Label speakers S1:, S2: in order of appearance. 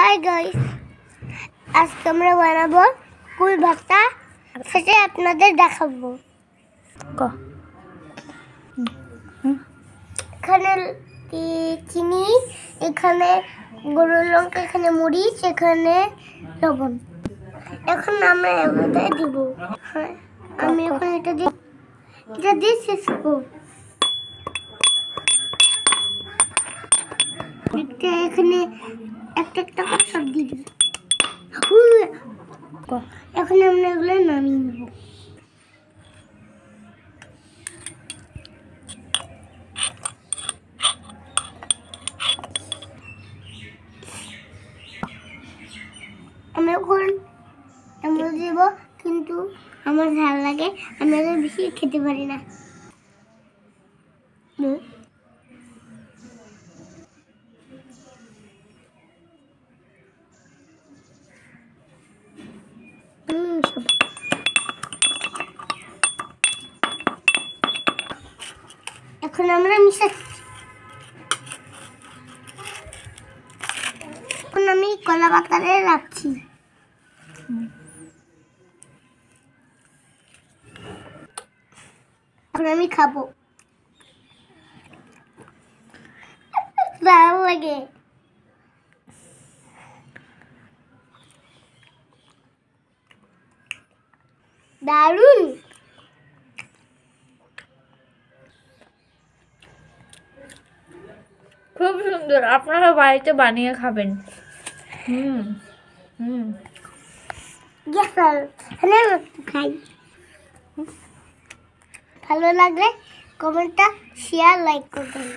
S1: Hi guys, আজকে আমরা বানাবো কুল ভর্তা, সেটা আপনাদের দেখাবো। এখানে চিনি, এখানে গরুর লঙ্কা, এখানে মরিচ, এখানে লবণ। এখন আমরা এটাই দিব। হ্যাঁ, আমি এখন এটা দিয়ে শেষ করব। এখানে একটা করে সব দিয়ে দিই। এখন আমরা এগুলো নামিয়ে নেব। আমি এখন এমন দেব, কিন্তু আমার ঝাল লাগে, আমি আর বেশি খেতে পারি না। এখন আমরা মিশাচ্ছি। এখন আমি কলা পাতারে রাখছি। এখন আমি খাবো, ভালো লাগে। দারুণ।
S2: খুব সুন্দর, আপনারা বাড়িতে বানিয়ে খাবেন।
S1: খাই। ভালো লাগলে কমেন্টটা শেয়ার লাইক করবেন।